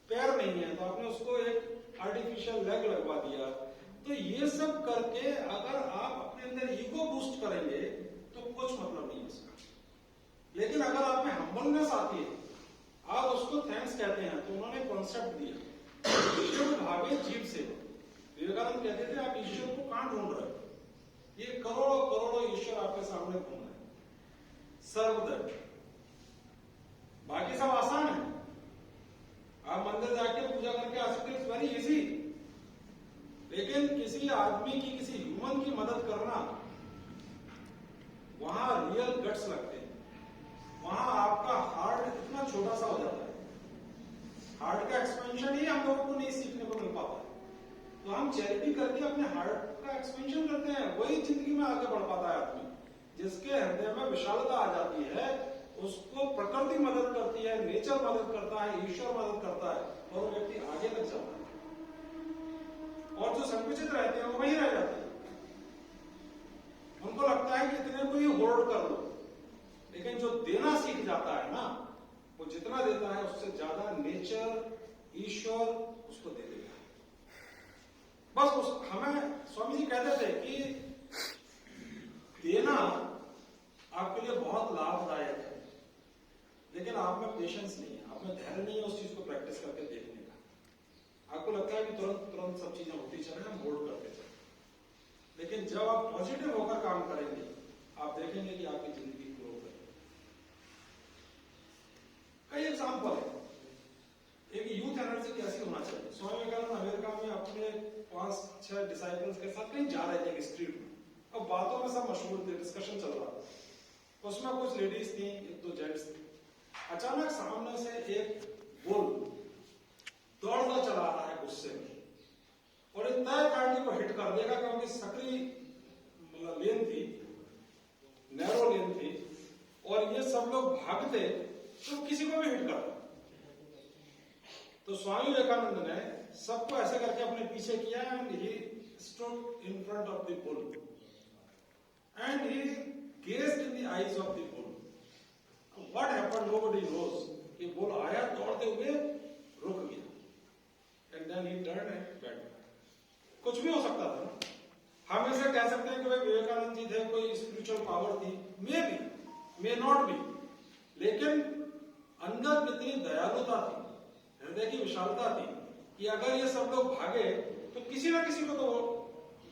Speaker 1: पैर नहीं है तो आपने उसको एक आर्टिफिशियल लेग लगवा दिया। तो ये सब करके अगर आप अपने अंदर ईगो बूस्ट करेंगे तो कुछ मतलब नहीं इसका। लेकिन अगर आप में हम्बलनेस आती है, आप उसको थैंक्स कहते हैं, तो उन्होंने कॉन्सेप्ट दिया ईश्वर भावे जीव से। विवेकानंद कहते थे आप ईश्वर को कहां ढूंढ रहे हो? ये करोड़ों करोड़ों ईश्वर आपके सामने घूम रहे हैं, सर्व दैट। बाकी सब आसान है, आप मंदिर जाके पूजा करके आ सकते, इट्स वेरी इजी। लेकिन किसी आदमी की, किसी ह्यूमन की मदद करना, वहां रियल गट्स लगते हैं, वहां आपका हार्ट इतना छोटा सा हो जाता है। हार्ट का एक्सपेंशन ही हम लोगों को नहीं सीखने को मिल पाता। तो हम चैरिटी करके अपने हार्ट का एक्सपेंशन करते हैं, वही जिंदगी में आगे बढ़ पाता है आदमी। जिसके हृदय में विशालता आ जाती है, उसको प्रकृति मदद करती है, नेचर मदद करता है, ईश्वर मदद करता है, और वो व्यक्ति आगे तक चलता है। और जो संकुचित रहते हैं वो वहीं रह जाते हैं, उनको लगता है कि इतने को ही होल्ड कर लो। लेकिन जो देना सीख जाता है ना, वो जितना देता है उससे ज्यादा नेचर, ईश्वर उसको दे देगा। बस हमें स्वामी जी कहते थे कि देना आपके लिए बहुत लाभदायक है, लेकिन आप में पेशेंस नहीं है, आप में धैर्य नहीं है उस चीज को प्रैक्टिस करके देखने का। आपको लगता है कि तुरंत तुरंत सब चीजें होती चले, हम होल्ड करते चले। लेकिन जब आप पॉजिटिव होकर काम करेंगे, आप देखेंगे कि आपकी जिंदगी ग्रो करेगी। कई एग्जाम्पल है। एक यूथ एनर्जी कैसी होना चाहिए। स्वामी विवेकानंद अमेरिका में अपने 5-6 डिसाइपल्स के साथ कहीं जा रहे थे स्ट्रीट में, अब बातों में सब मशहूर थे, डिस्कशन चल रहा था। उसमें कुछ लेडीज थी, 1-2 जेंट्स थे। अचानक सामने से एक बुल दौड़ता चला आ रहा है गुस्से में, और एक तय गाड़ी को हिट कर देगा, क्योंकि सकरी लेन थी, नैरो लेन थी, और ये सब लोग भागते तो किसी को भी हिट करता। तो स्वामी विवेकानंद ने सबको ऐसे करके अपने पीछे किया, and he stood in front of the bull and he gazed in the eyes of the bull. What happened nobody knows. कि बुल आया दौड़ते हुए, रुक गया, and then he turn and back. कुछ भी हो सकता था ना। हम ऐसे कह सकते हैं कि भाई विवेकानंद जी थे, कोई स्पिरिचुअल पावर थी, may be, may not be, लेकिन अंदर कितनी दयालुता थी, हृदय की विशालता थी, कि अगर ये सब लोग भागे तो किसी ना किसी को तो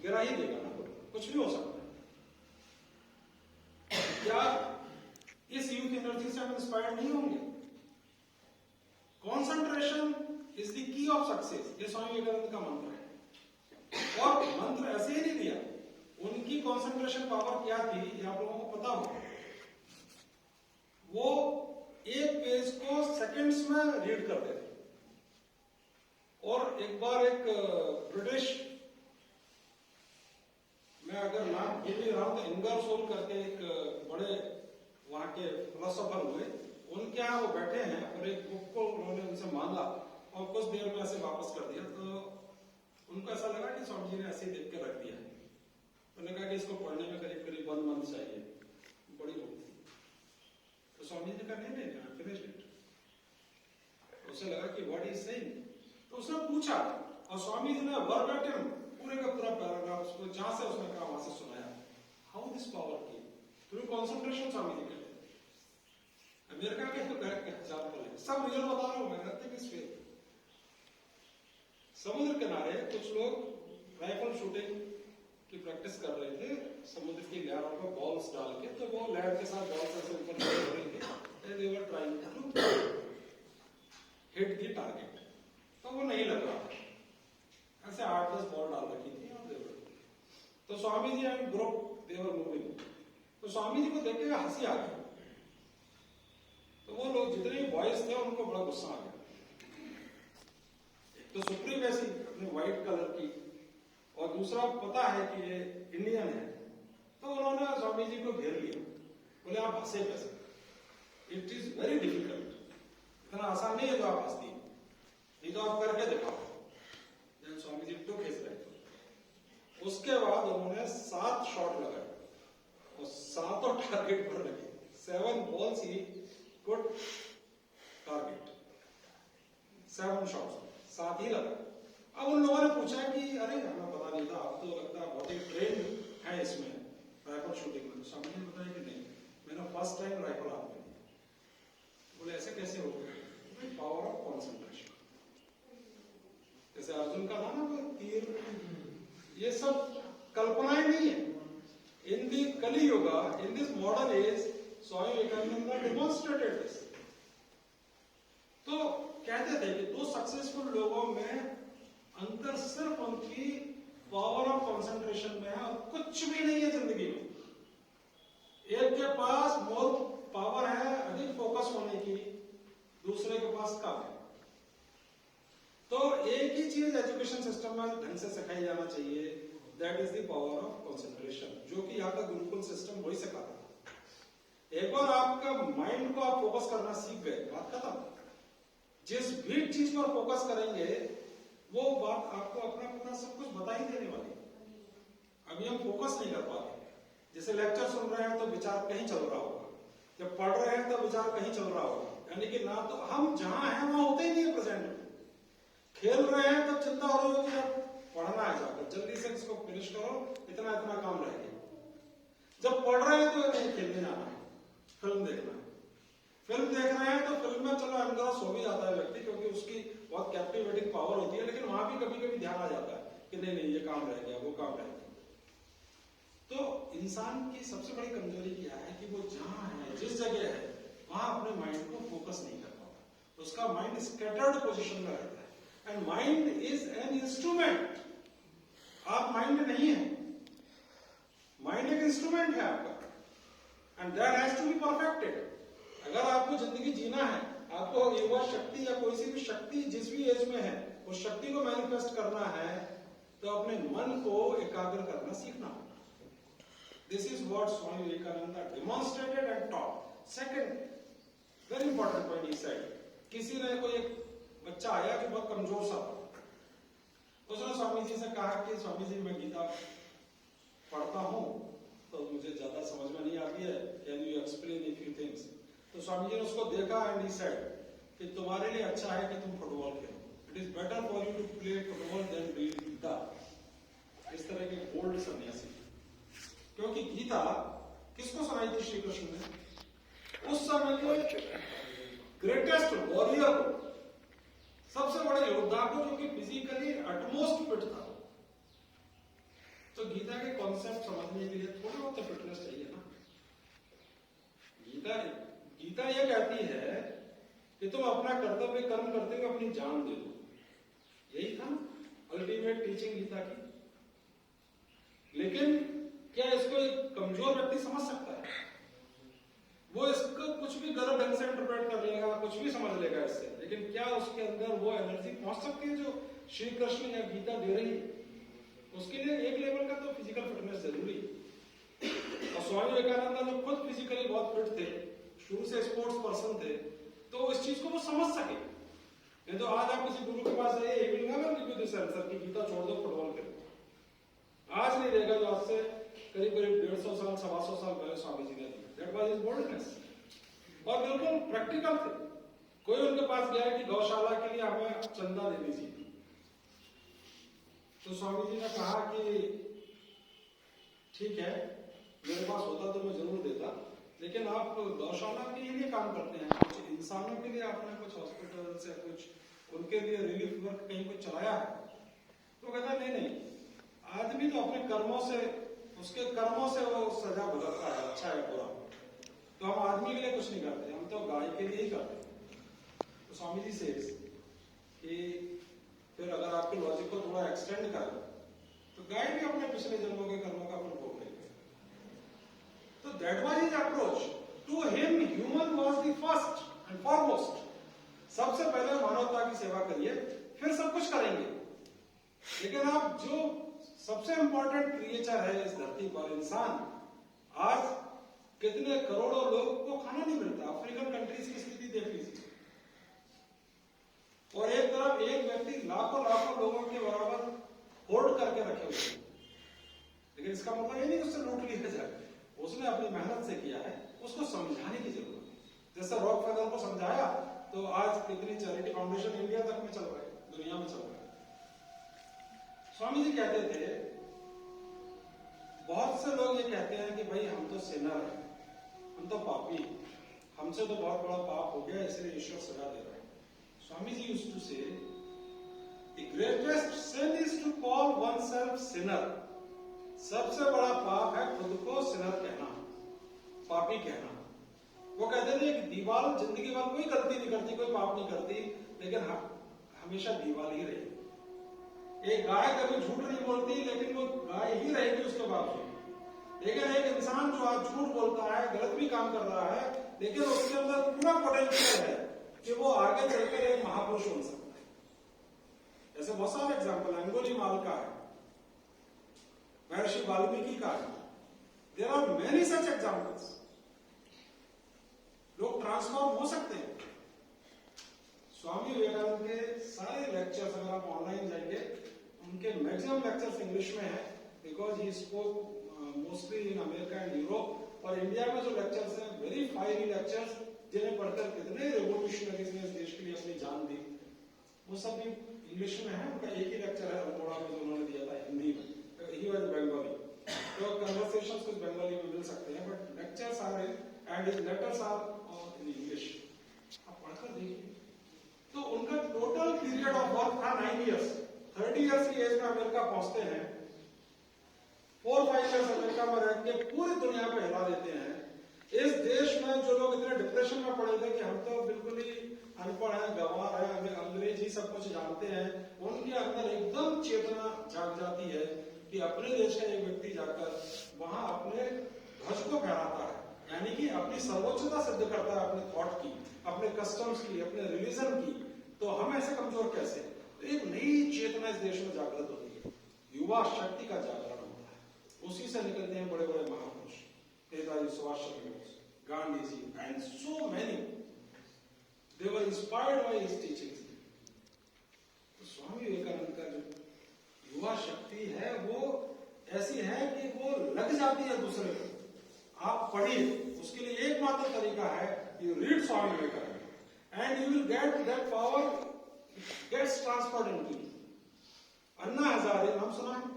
Speaker 1: गिरा ही देगा ना, कुछ भी हो सकता है। क्या इस यूथ एनर्जी से हम इंस्पायर्ड नहीं होंगे? Concentration is the key of success, ये स्वामी विवेकानंद का मंत्र है। और मंत्र ऐसे ही नहीं दिया, उनकी कॉन्सेंट्रेशन पावर क्या थी ये आप लोगों को पता हो। वो एक पेज को सेकंड्स में रीड करते थे। और एक बार एक ब्रिटिश, मैं अगर नाम भूल नहीं रहा हूं तो इंगरसोल करके एक बड़े वहां के फिलोसोफर हुए, उनके यहाँ वो बैठे हैं, और एक बुक को उन्होंने उनसे मांगा और कुछ देर में ऐसे वापस कर दिया। तो उनको ऐसा लगा कि स्वामी जी ने ऐसे ही देख के रख दिया। उन्होंने कहा कि इसको पढ़ने में करीब करीब 1 मंथ चाहिए, बड़ी बुक थी। तो स्वामी जी ने कहा नहीं नहीं, फिनिश इट। उसे लगा कि व्हाट इज सेइंग, तो उसने पूछा, और स्वामी जी ने वर्बेटिम पूरे का पूरा पैराग्राफ उसको जहां से उसने कहा वहां से सुनाया। हाउ दिस पावर की थ्रू कंसंट्रेशन, स्वामी जी कहते हैं। अमेरिका के एग्जाम्पल है, सब रियल बता रहा हूं मैं, नथिंग इज फेक। समुद्र किनारे कुछ लोग राइफल शूटिंग की प्रैक्टिस कर रहे थे, समुद्र की लहरों पर बॉल्स डाल के। तो वो लहर के साथ बॉल्स ऐसे ऊपर निकल रही थी, they were trying to hit the target. तो वो नहीं लग रहा, ग्रुप दे वर मूविंग। तो स्वामी जी को देख के हंसी आ गई। तो वो लोग जितने भी बॉयज थे उनको बड़ा गुस्सा आ गया। एक तो सुप्रीमेसी अपने व्हाइट कलर की, और दूसरा पता है कि ये इंडियन है, तो उन्होंने स्वामी जी को घेर लिया। बोले आप हंसे कैसे? इट इज वेरी डिफिकल्ट, इतना आसान नहीं है जो आप हंसती, नहीं तो आप करके दिखाओ। Then Swami ji took his rifle. उसके बाद उन्होंने 7 शॉट लगाए और 7 टारगेट पर लगे। 7 बॉल्स ही गुड टारगेट, 7 शॉट्स, 7 ही लगा। अब उन लोगों ने पूछा कि अरे हमें पता नहीं था, आप तो लगता है बहुत ही ट्रेंड है इसमें राइफल शूटिंग में। स्वामी जी ने बताया कि नहीं, मैंने फर्स्ट टाइम राइफल हाथ में लिया। बोले ऐसे कैसे हो गया? Power of concentration. जैसे अर्जुन का था ना वो तीर, ये सब कल्पनाएं नहीं है। इन दी कली युगा, in this modern age, Swami Vivekananda ने डेमोन्स्ट्रेटेड दिस। तो कहते थे कि 2 सक्सेसफुल लोगों में अंतर सिर्फ उनकी पावर ऑफ कंसंट्रेशन में है, और कुछ भी नहीं है जिंदगी में। एक के पास मोर पावर है, अधिक फोकस होने की, दूसरे के पास कम है। तो एक ही चीज एजुकेशन सिस्टम में ढंग से सिखाई जाना चाहिए, that is the power of concentration, जो कि यहाँ का गुरुकुल सिस्टम वही सिखाता था। एक बार आपका माइंड को आप फोकस करना सीख गए, बात खत्म। जिस भी चीज पर फोकस करेंगे वो बात आपको अपना पूरा सब कुछ बता ही देने वाली। अभी हम फोकस नहीं कर पाते। जैसे लेक्चर सुन रहे हैं तो विचार कहीं चल रहा होगा, जब पढ़ रहे हैं तो विचार कहीं चल रहा होगा, यानी कि ना तो हम जहां हैं वहां होते ही नहीं है प्रेजेंट में। खेल रहे हैं तो चिंता हो रही होगी, अब पढ़ना है जाकर जल्दी से इसको फिनिश करो, इतना इतना काम रह गया। जब पढ़ रहे हैं तो नहीं, खेलने जाना है, फिल्म देखना है। फिल्म देख रहे हैं तो फिल्म में चलो अंदर सो भी जाता है व्यक्ति, क्योंकि उसकी बहुत कैप्टिवेटिंग पावर होती है, लेकिन वहां भी कभी कभी ध्यान आ जाता है कि नहीं नहीं ये काम रह गया, वो काम रह गया। तो इंसान की सबसे बड़ी कमजोरी क्या है कि वो जहां है, जिस जगह है, वहां अपने माइंड को फोकस नहीं कर पाता। उसका माइंड स्कैटर्ड पोजीशन में रहता है। And mind is an instrument. आप माइंड नहीं है, माइंड एक इंस्ट्रूमेंट है आपका, and that has to be perfected. अगर आपको जिंदगी जीना है, आपको युवा शक्ति या कोई सी भी शक्ति जिस भी एज में है उस शक्ति को मैनिफेस्ट करना है, तो अपने मन को एकाग्र करना सीखना होगा। This is what Swami Vivekananda demonstrated and taught. Second, very important point he said. किसी ने कोई एक बच्चा आया जो बहुत कमजोर सा था, उसने स्वामी जी से कहा कि स्वामी जी मैं गीता पढ़ता हूँ तो मुझे ज्यादा समझ में नहीं आती है, can you explain a few things. तो स्वामी जी ने उसको देखा एंड ही सेड कि तुम्हारे लिए अच्छा है कि तुम फुटबॉल खेलो, it is better for you to play football then read Gita. इस तरह के बोल्ड सन्यासी, क्योंकि गीता किसको सुनाई थी श्री कृष्ण ने? उस समय के ग्रेटेस्ट वॉरियर को, सबसे बड़े योद्धा को, जो कि फिजिकली अटमोस्ट फिट था। तो गीता के कॉन्सेप्ट समझने के लिए थोड़ी बहुत तो फिटनेस चाहिए ना। गीता ये कहती है कि तुम अपना कर्तव्य कर्म करते हुए अपनी जान दे दो। यही था अल्टीमेट टीचिंग गीता की। लेकिन क्या इसको एक कमजोर व्यक्ति समझ सकता है? वो इसको कुछ भी गलत ढंग से इंटरप्रेट कर लेगा, कुछ भी समझ लेगा इससे, लेकिन क्या उसके अंदर वो एनर्जी पहुंच सकती है जो श्री कृष्ण या गीता दे रही है? उसके लिए एक लेवल का तो फिजिकल फिटनेस जरूरी है। और स्वामी विवेकानंद जो खुद फिजिकली बहुत फिट थे, शुरू से स्पोर्ट्स पर्सन थे, तो इस चीज को वो समझ सके। नहीं तो आज आप किसी गुरु के पास जाइए, he will never give you this answer कि गीता छोड़ दो, फुटबॉल खेलो। आज नहीं देगा जो आपसे करीब 150 साल 125 साल पहले स्वामी जी ने दी। That was his boldness. और बिल्कुल प्रैक्टिकल थे। कोई उनके पास गया कि गौशाला के लिए हमें चंदा दे दीजिए, तो स्वामी जी ने कहा कि ठीक है, मेरे पास होता तो मैं जरूर देता, लेकिन आप गौशाला के लिए काम करते हैं, कुछ इंसानों के लिए आपने कुछ हॉस्पिटल से कुछ उनके लिए रिलीफ वर्क कहीं कुछ चलाया है? तो कहता नहीं नहीं, आदमी तो अपने कर्मों से, उसके कर्मों से वो सजा भुगतता है, अच्छा है बुरा। तो हम आदमी के लिए कुछ नहीं करते, हम तो गाय के लिए ही करते हैं। तो स्वामी जी से कि फिर अगर आपके लॉजिक को थोड़ा एक्सटेंड करें तो गाय भी अपने पिछले जन्मों के कर्मों का फल भोग लेगी। that was his approach. To him, human was the first and foremost. सबसे पहले मानवता की सेवा करिए, फिर सब कुछ करेंगे. लेकिन आप जो सबसे इंपॉर्टेंट क्रिएचर है इस धरती पर, इंसान, आज कितने करोड़ों लोग को खाना नहीं मिलता. अफ्रीकन कंट्रीज की स्थिति देख लीजिए. और एक तरफ एक व्यक्ति लाखों लाखों लोगों के बराबर होल्ड करके रखे हुए हैं. लेकिन इसका मतलब ये नहीं उससे लूट लिया जाए. उसने अपनी मेहनत से किया है, उसको समझाने की जरूरत है. जैसे रॉकफेलर को समझाया तो आज कितनी चैरिटी फाउंडेशन इंडिया तक में चल रहा है, दुनिया में चल रहा है. स्वामी जी कहते थे, बहुत से लोग ये कहते हैं कि भाई हम तो सिनर हैं, हम तो पापी, हमसे तो बहुत बड़ा पाप हो गया इसलिए ईश्वर सजा दे रहा है. स्वामी जी यूज्ड टू से, the greatest sin is to call oneself sinner. सबसे बड़ा पाप है खुद को सिनर कहना, पापी कहना. वो कहते थे कि दीवाल जिंदगी भर कोई गलती नहीं करती, कोई पाप नहीं करती, लेकिन हमेशा दीवाल ही रहेगी. एक गाय कभी झूठ नहीं बोलती, लेकिन वो गाय ही रहेगी उसके बावजूद. लेकिन एक इंसान जो आज झूठ बोलता है, गलत भी काम कर रहा है, लेकिन उसके अंदर पूरा पोटेंशियल है कि वो आगे चलकर एक महापुरुष बन सकता है. ऐसे बहुत सारे एग्जाम्पल, अंगुली माल का है, महर्षि वाल्मीकि का है. There are many such examples. लोग ट्रांसफॉर्म हो सकते हैं. स्वामी विवेकानंद के सारे लेक्चर्स अगर आप ऑनलाइन जाएंगे, उनके मैक्सिमम लेक्चर्स इंग्लिश में है, because he spoke mostly in America and Europe. और इंडिया में जो लेक्चर्स हैं, वेरी फायरी लेक्चर्स, जिन्हें पढ़कर कितने रेवोल्यूशनरीज ने इस देश के लिए अपनी जान दी, वो सब भी इंग्लिश में है. उनका एक ही लेक्चर है अल्मोड़ा में जो उन्होंने दिया था हिंदी में. ही वाज बंगाली, तो कन्वर्सेशंस कुछ बंगाली में मिल सकते हैं, but lectures are in and his letters are in English. आप पढ़कर देखिए. तो उनका टोटल पीरियड ऑफ वर्क था 9 इयर्स. 30 इयर्स की एज में अमेरिका पहुंचते हैं, 4-5 इयर्स अमेरिका में रह के पूरी दुनिया को हिला देते हैं. इस देश में जो लोग इतने डिप्रेशन में पड़े थे कि हम तो बिल्कुल ही अनपढ़ हैं, गंवार हैं, अंग्रेजी सब कुछ जानते हैं, उनके अंदर एकदम चेतना जाग जाती है कि अपने देश का एक व्यक्ति जाकर वहां अपने ध्वज को फहराता है, यानी कि अपनी सर्वोच्चता सिद्ध करता है, अपने थॉट की, अपने कस्टम्स की, अपने रिलीजन की. तो हम ऐसे कमजोर कैसे? तो एक नई चेतना इस देश में जागृत होती है, युवा शक्ति का जागरण होता है. उसी से निकलते हैं बड़े बड़े महापुरुष, Netaji Subhash Chandra Bose, Gandhi ji, and so many. They were inspired by his teachings. तो स्वामी विवेकानंद का जो युवा शक्ति है वो ऐसी है कि वो लग जाती है दूसरे को. आप पढ़िए, उसके लिए एकमात्र तरीका है, you read Swami Vivekananda and you will get that power gets transferred into you. Anna Hazare नाम सुना है?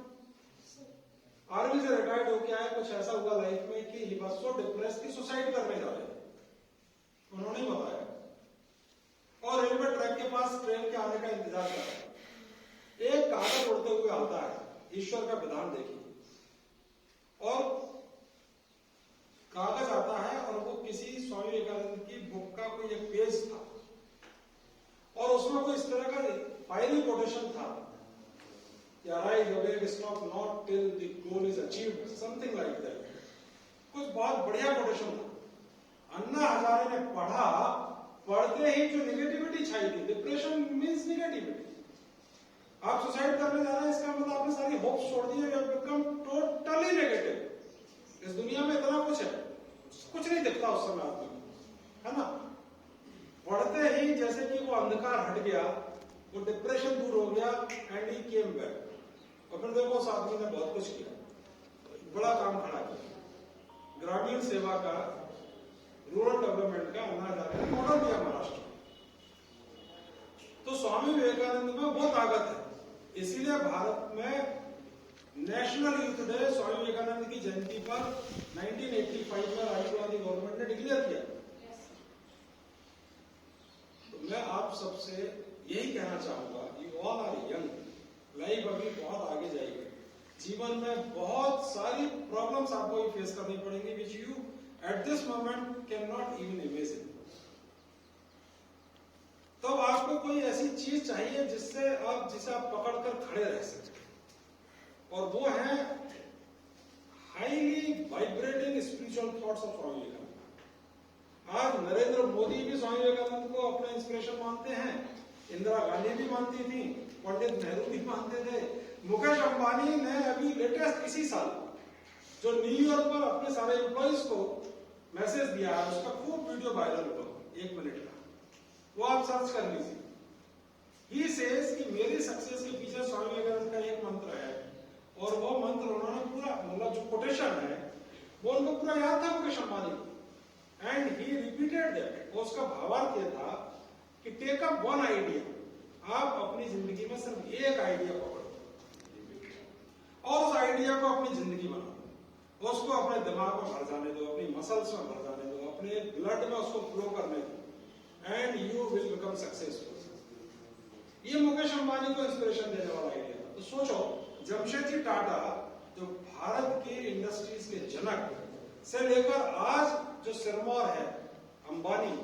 Speaker 1: आर्मी से रिटायर्ड होके आए, कुछ ऐसा हुआ लाइफ में कि ही वाज सो डिप्रेस्ड कि सुसाइड करने जा रहे थे. उन्होंने बताया, और रेलवे ट्रैक के पास ट्रेन के आने का इंतजार कर रहा है. एक कागज उड़ते हुए आता है, ईश्वर का विधान देखिए. और कागज आता है और वो किसी स्वामी विवेकानंद की बुक का कोई एक पेज था, और उसमें कोई इस तरह का फायरिंग कोटेशन था, Arise, awake, stop not till the goal is achieved, something like that. कुछ बहुत बढ़िया कोटेशन था. अन्ना हजारे ने पढ़ा, पढ़ते ही जो निगेटिविटी छाई थी, डिप्रेशन मीन्स निगेटिविटी. आप सुसाइड करने जा रहे हैं, इसका मतलब आपने सारी होप्स छोड़ दी, you have become totally negative. इस दुनिया में इतना कुछ है, कुछ नहीं दिखता उस समय आदमी, है ना. पढ़ते ही जैसे कि वो अंधकार हट गया, वो डिप्रेशन दूर हो गया, एंड ही केम बैक. और फिर देखो उस आदमी ने बहुत कुछ किया, बड़ा काम खड़ा किया. ग्रामीण सेवा का, रूरल डेवलपमेंट का अन्ना हजारे ने मॉडल दिया महाराष्ट्र. तो स्वामी विवेकानंद में वो ताकत है. इसीलिए भारत में national youth day Swami Vivekananda की जयंती पर 1985 में राजीव गांधी गवर्नमेंट ने डिक्लेयर किया. तो मैं आप सबसे यही कहना चाहूंगा, you all are young, life अभी बहुत आगे जाएगी, जीवन में बहुत सारी प्रॉब्लम्स आपको फेस करनी पड़ेंगी, which you at this moment can not even imagine. तो आपको कोई ऐसी चीज चाहिए जिसे आप पकड़कर खड़े रह सकें, और वो है highly vibrating spiritual thoughts of Swami Vivekananda. आज नरेंद्र मोदी भी स्वामी विवेकानंद को अपना इंस्पिरेशन मानते हैं, इंदिरा गांधी भी मानती थी, पंडित नेहरू भी मानते थे। मुकेश अंबानी ने अभी लेटेस्ट इसी साल जो न्यूयॉर्क पर अपने सारे एम्प्लॉइज को मैसेज दिया है, उसका खूब वीडियो वायरल हुआ 1 मिनट का, वो आप सर्च कर लीजिए। ही सेज कि मेरी सक्सेस के पीछे स्वामी विवेकानंद का एक मंत्र है, और वो मंत्र उन्होंने पूरा, मतलब जो कोटेशन है वो उनको पूरा याद था मुकेश अंबानी को, एंड ही रिपीटेड दैट। उसका भावार्थ ये था कि टेक अप वन आइडिया, आप अपनी जिंदगी में सिर्फ एक आइडिया पकड़ो और उस आइडिया को अपनी जिंदगी बनाओ, उसको अपने दिमाग में भर जाने दो, अपनी मसल्स में भर जाने दो, अपने ब्लड में उसको फ्लो करने दो, and you will become successful. ये मुकेश अंबानी को इंस्पिरेशन देने वाला आइडिया था। तो सोचो, जमशेदजी टाटा जो भारत की इंडस्ट्रीज के जनक से लेकर आज जो सिरमौर है अंबानी,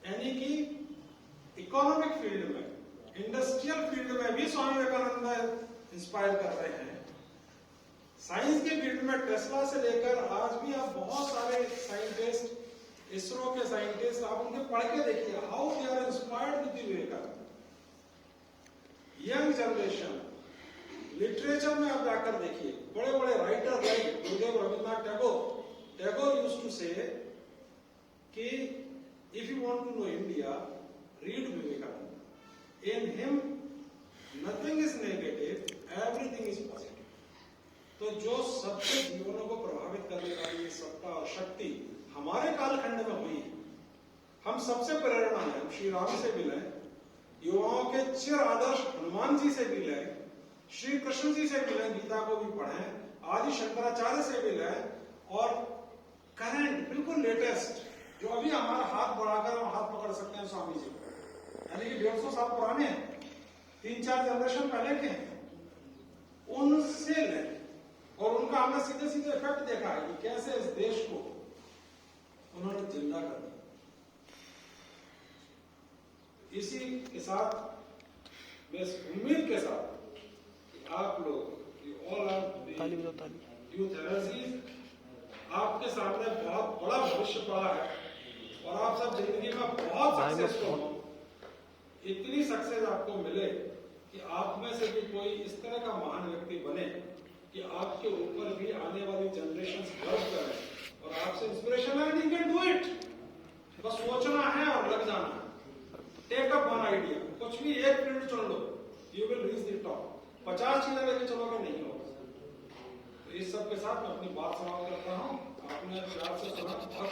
Speaker 1: यानी कि इकोनॉमिक फील्ड में, इंडस्ट्रियल फील्ड में भी स्वामी विवेकानंद इंस्पायर कर रहे हैं। साइंस के फील्ड में टेस्ला से लेकर आज भी आप बहुत सारे साइंटिस्ट, इसरो के साइंटिस्ट, आप उनके पढ़ के देखिए, how they are inspired with Vivekananda. Young generation literature में आप जाकर देखिए, बड़े बड़े writer like Gurudev Rabindranath Tagore used to say कि if you want to know India, read Vivekananda. In him nothing is negative, everything is positive. तो जो सबके जीवनों को प्रभावित करने वाली सत्ता और शक्ति हमारे कालखंड में हुई है, हम सबसे प्रेरणा है। हम श्री राम से भी लें, युवाओं के चिर आदर्श हनुमान जी से भी लें, श्री कृष्ण जी से भी लें, गीता को भी पढ़ें, आदि शंकराचार्य से भी लें, और करंट बिल्कुल लेटेस्ट जो अभी हमारा हाथ बढ़ाकर हम हाथ पकड़ सकते हैं स्वामी जी को, यानी कि 150 साल पुराने हैं, 3-4 जनरेशन पहले के हैं, उनसे लें। और उनका हमने सीधे सीधे इफेक्ट देखा है कि कैसे इस देश को उन्होंने जिंदा कर दिया। इसी के साथ मैं इस उम्मीद के साथ कि आप लोग ऑल आर यूथ एनर्जीज, आपके सामने बहुत बड़ा भविष्य पड़ा है और आप सब जिंदगी में बहुत सक्सेसफुल हो। इतनी सक्सेस आपको मिले कि आप में से भी कोई इस तरह का महान व्यक्ति बने कि आपके ऊपर भी आने वाली जनरेशंस गर्व करें और आपसे इंस्पिरेशन है। यू कैन डू इट, बस सोचना है और लग जाना है। टेक अप वन आइडिया, कुछ भी एक फील्ड चुन लो, you will reach the top. 50 चीजें लेके चलोगे नहीं होगा। तो इस सब के साथ मैं अपनी बात समाप्त करता हूँ। आपने प्यार से सुना, बहुत